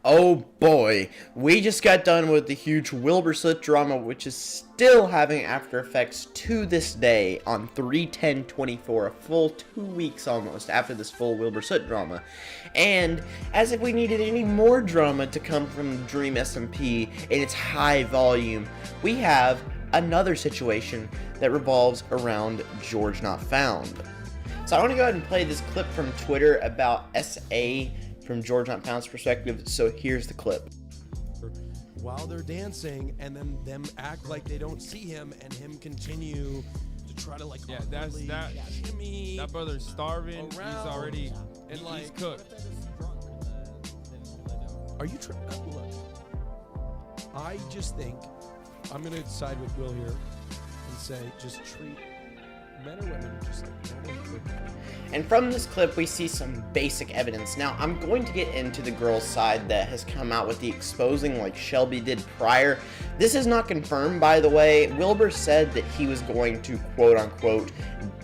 Oh boy, we just got done with the huge Wilbur Soot drama, which is still having after effects to this day on 3/10/24, a full 2 weeks almost after this full Wilbur Soot drama. And as if we needed any more drama to come from Dream SMP in its high volume, we have another situation that revolves around GeorgeNotFound. So I want to go ahead and play this clip from Twitter about SA from GeorgeNotFound's perspective, so here's the clip. While they're dancing, and then them act like they don't see him, and him continue to try to shimmy. That brother's starving. Around. He's already And he's cooked. Are you trying? Look, I just think I'm gonna side with Will here and say just treat men or women just like normal people. And from this clip, we see some basic evidence. Now, I'm going to get into the girl's side that has come out with the exposing like Shelby did prior. This is not confirmed, by the way. Wilbur said that he was going to, quote-unquote,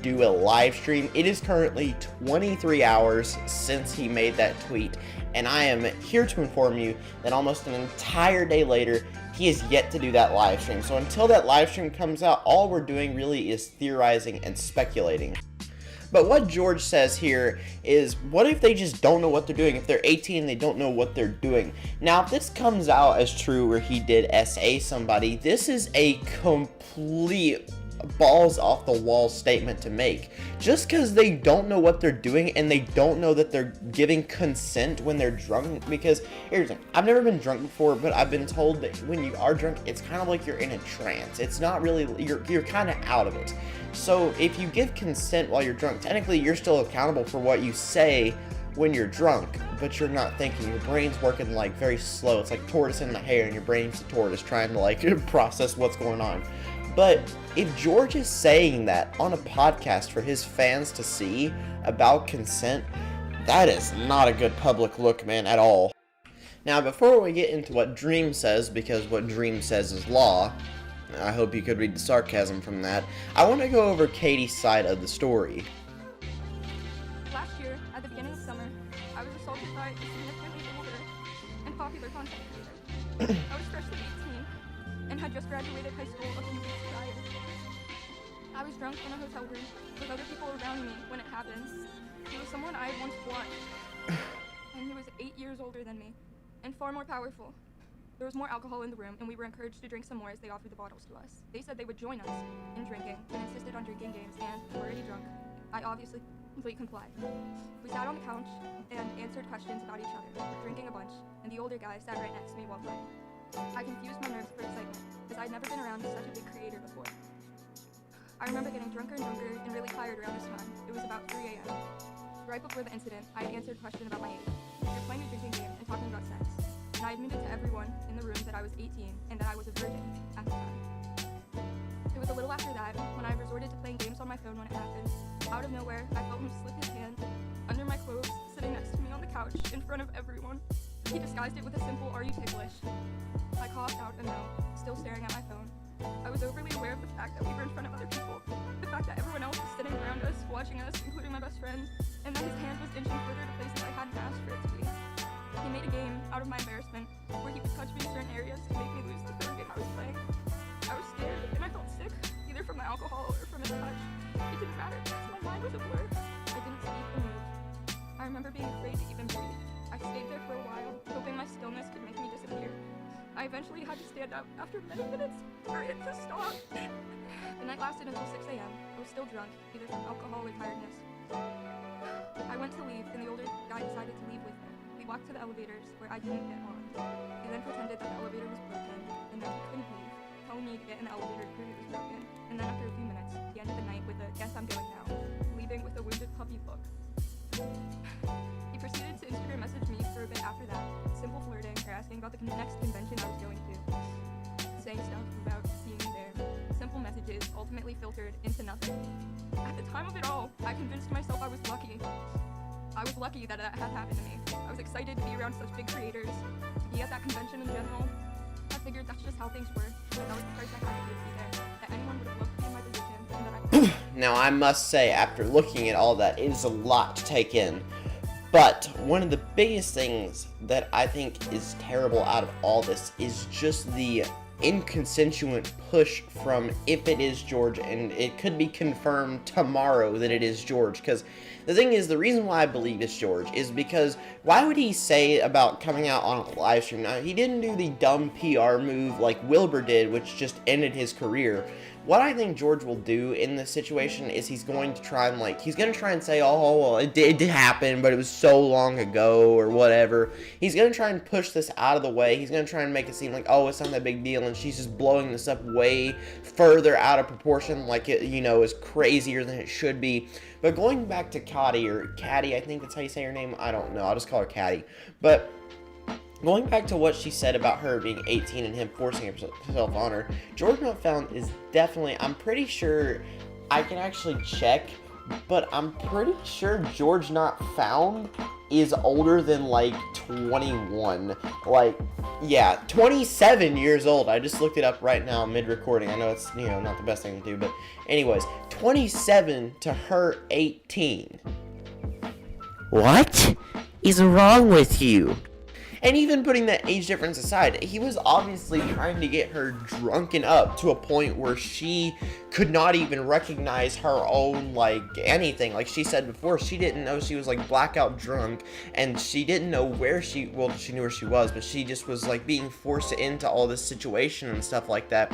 do a live stream. It is currently 23 hours since he made that tweet, and I am here to inform you that almost an entire day later, he is yet to do that live stream. So until that live stream comes out, all we're doing really is theorizing and speculating. But what George says here is, what if they just don't know what they're doing? If they're 18 and they don't know what they're doing. Now, if this comes out as true where he did SA somebody, this is a complete balls off the wall statement to make. Just because they don't know what they're doing and they don't know that they're giving consent when they're drunk. Because here's the thing, I've never been drunk before, but I've been told that when you are drunk, it's kind of like you're in a trance. It's not really, you're kind of out of it. So if you give consent while you're drunk, technically you're still accountable for what you say when you're drunk, but you're not thinking. Your brain's working like very slow. It's like tortoise in the hair, and your brain's the tortoise trying to like process what's going on. But if George is saying that on a podcast for his fans to see about consent, that is not a good public look, man, at all. Now, before we get into what Dream says, because what Dream says is law, I hope you could read the sarcasm from that, I want to go over Katie's side of the story. Last year, at the beginning of summer, I was assaulted by a significantly older and popular content creator. I was freshly 18 and had just graduated high school a few weeks prior. I was drunk in a hotel room with other people around me when it happened. He was someone I had once watched, and he was 8 years older than me, and far more powerful. There was more alcohol in the room, and we were encouraged to drink some more as they offered the bottles to us. They said they would join us in drinking, and insisted on drinking games, and were already drunk. I obviously complied. We sat on the couch and answered questions about each other, drinking a bunch, and the older guy sat right next to me while playing. I confused my nerves for excitement, because I'd never been around such a big creator before. I remember getting drunker and drunker and really tired around this time. It was about 3 a.m. Right before the incident, I had answered a question about my age. We were playing a drinking game and talking about sex, and I admitted to everyone in the room that I was 18 and that I was a virgin at the time. It was a little after that when I resorted to playing games on my phone when it happened. Out of nowhere, I felt him slip his hand under my clothes, sitting next to me on the couch in front of everyone. He disguised it with a simple, "Are you ticklish?" I coughed out a no, still staring at my phone. I was overly aware of the fact that we were in front of other people, the fact that everyone else was sitting around us, watching us, including my best friend, and that his hand was inching further to places I hadn't asked for it to be. He made a game out of my embarrassment, where he would touch me in certain areas to make me lose the third game I was playing. I was scared, and I felt sick, either from the alcohol or from his touch. It didn't matter, because my mind was a blur. I didn't speak or move. I remember being afraid to even breathe. I stayed there for a while, hoping my stillness could make me disappear. I eventually had to stand up after many minutes for it to stop. The night lasted until 6 a.m. I was still drunk, either from alcohol or tiredness. I went to leave, and the older guy decided to leave with me. We walked to the elevators, where I didn't get on. He then pretended that the elevator was broken, and that he couldn't leave, telling me to get in the elevator to prove it was broken. And then after a few minutes, he ended the night with a "guess I'm going now," leaving with a wounded puppy look. He proceeded to Instagram message me for a bit after that, simple flirting or asking about the next convention I was going to, saying stuff about seeing me there. Simple messages ultimately filtered into nothing. At the time of it all, I convinced myself I was lucky. I was lucky that that had happened to me. I was excited to be around such big creators, to be at that convention in general. I figured that's just how things were, that that was the price I had to give to be there, that anyone would have loved to be in my position, and that I Now, I must say, after looking at all that, it is a lot to take in. But one of the biggest things that I think is terrible out of all this is just the inconsequent push from if it is George, and it could be confirmed tomorrow that it is George, because the thing is, the reason why I believe it's George is because why would he say about coming out on a live stream? Now, he didn't do the dumb PR move like Wilbur did, which just ended his career. What I think George will do in this situation is he's going to try and say, oh, well, it did happen, but it was so long ago, or whatever. He's going to try and push this out of the way. He's going to try and make it seem like, oh, it's not that big deal, and she's just blowing this up way further out of proportion, like it, is crazier than it should be. But going back to Caddy, I think that's how you say her name. I don't know. I'll just call her Caddy. But going back to what she said about her being 18 and him forcing himself on her, GeorgeNotFound is definitely, I'm pretty sure, I can actually check, but I'm pretty sure GeorgeNotFound is older than, like, 21. Like, yeah, 27 years old. I just looked it up right now mid-recording. I know it's, not the best thing to do, but anyways, 27 to her 18. What is wrong with you? And even putting that age difference aside, he was obviously trying to get her drunken up to a point where she could not even recognize her own, anything. Like she said before, she didn't know she was, blackout drunk, and she didn't know where she knew where she was, but she just was, being forced into all this situation and stuff like that.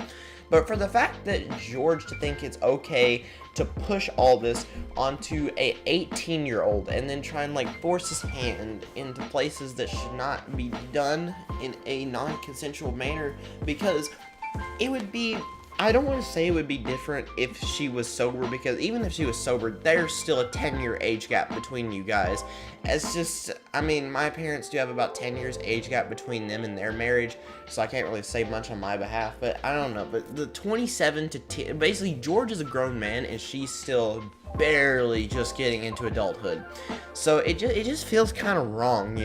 But for the fact that George to think it's okay to push all this onto a 18-year-old and then try and force his hand into places that should not be done in a non-consensual manner, because it would be, I don't want to say it would be different if she was sober, because even if she was sober, there's still a 10-year age gap between you guys. It's just, my parents do have about 10 years age gap between them and their marriage, so I can't really say much on my behalf, but I don't know. But the 27 to 10, basically George is a grown man and she's still barely just getting into adulthood. So it just feels kind of wrong,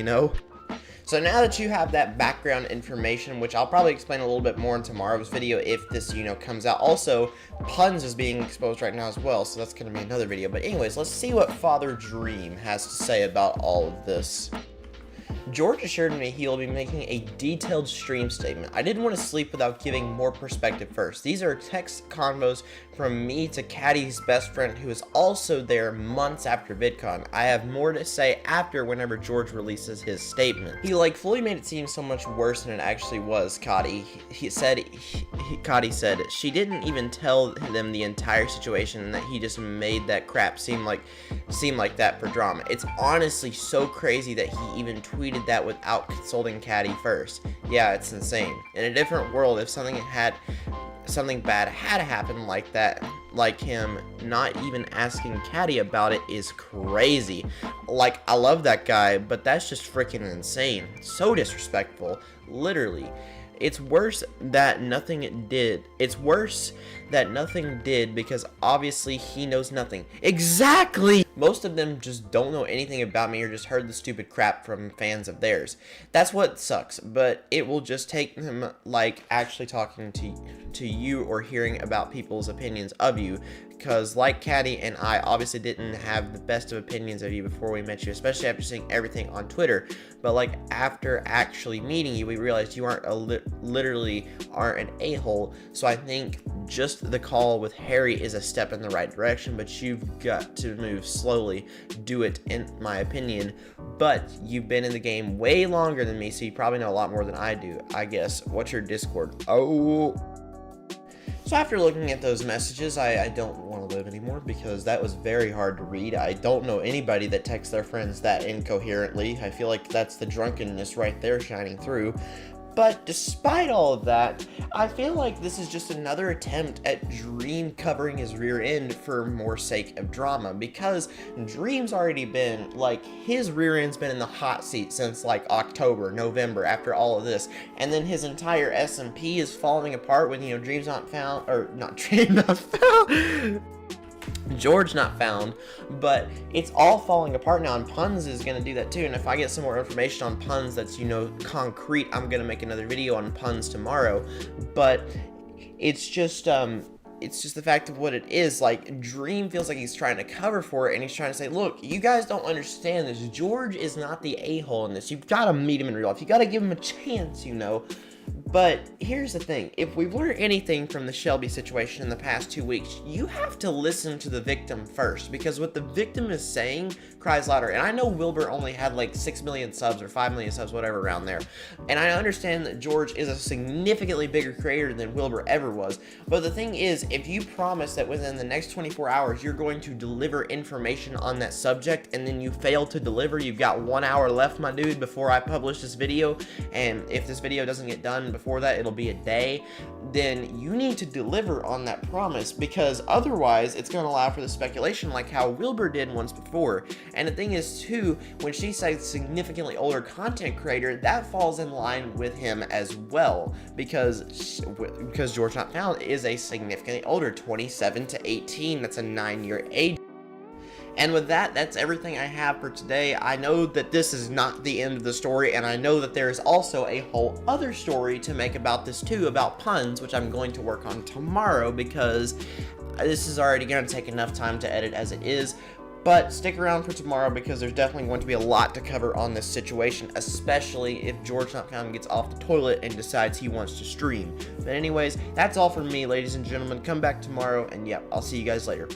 So now that you have that background information, which I'll probably explain a little bit more in tomorrow's video if this, comes out. Also, Puns is being exposed right now as well, so that's going to be another video. But anyways, let's see what Father Dream has to say about all of this. George assured me he will be making a detailed stream statement. I didn't want to sleep without giving more perspective first. These are text convos from me to Caddy's best friend, who is also there months after VidCon. I have more to say after whenever George releases his statement. He fully made it seem so much worse than it actually was, Caddy. Caddy said she didn't even tell them the entire situation and that he just made that crap seem like that for drama. It's honestly so crazy that he even tweeted that without consulting Caddy first. Yeah, it's insane. In a different world, if something bad had happened like that, like him not even asking Caddy about it, is crazy. I love that guy, but that's just freaking insane. So disrespectful, literally. It's worse that nothing did. It's worse that nothing did because obviously he knows nothing. Exactly! Most of them just don't know anything about me or just heard the stupid crap from fans of theirs. That's what sucks, but it will just take them actually talking to you or hearing about people's opinions of you. Because like Caddy and I obviously didn't have the best of opinions of you before we met you, especially after seeing everything on Twitter. But after actually meeting you, we realized you aren't literally an a-hole. So I think just the call with Harry is a step in the right direction, but you've got to move slowly. Do it, in my opinion. But you've been in the game way longer than me, so you probably know a lot more than I do, I guess. What's your Discord? Oh. So after looking at those messages, I don't want to live anymore because that was very hard to read. I don't know anybody that texts their friends that incoherently. I feel like that's the drunkenness right there shining through. But despite all of that, I feel like this is just another attempt at Dream covering his rear end for more sake of drama, because Dream's already been, his rear end's been in the hot seat since, October, November, after all of this, and then his entire SMP is falling apart when, Dream's not found, or not Dream not found, George not found, but it's all falling apart now, and Puns is going to do that too. And if I get some more information on Puns that's, concrete, I'm going to make another video on Puns tomorrow. But it's just, it's just the fact of what it is. Like, Dream feels like he's trying to cover for it, and he's trying to say, look, you guys don't understand this. George is not the a-hole in this. You've got to meet him in real life. You got to give him a chance, you know. But here's the thing, if we've learned anything from the Shelby situation in the past 2 weeks, you have to listen to the victim first, because what the victim is saying cries louder. And I know Wilbur only had like 6 million subs or 5 million subs, whatever, around there. And I understand that George is a significantly bigger creator than Wilbur ever was. But the thing is, if you promise that within the next 24 hours you're going to deliver information on that subject, and then you fail to deliver, you've got 1 hour left, my dude, before I publish this video. And if this video doesn't get done before that, it'll be a day, then you need to deliver on that promise, because otherwise it's going to allow for the speculation like how Wilbur did once before. And the thing is too, when she says significantly older content creator, that falls in line with him as well, because GeorgeNotFound is a significantly older, 27 to 18. That's a 9-year age. And with that, that's everything I have for today. I know that this is not the end of the story, and I know that there is also a whole other story to make about this too, about puns, which I'm going to work on tomorrow, because this is already going to take enough time to edit as it is. But stick around for tomorrow, because there's definitely going to be a lot to cover on this situation, especially if GeorgeNotFound gets off the toilet and decides he wants to stream. But anyways, that's all from me, ladies and gentlemen. Come back tomorrow, and yeah, I'll see you guys later.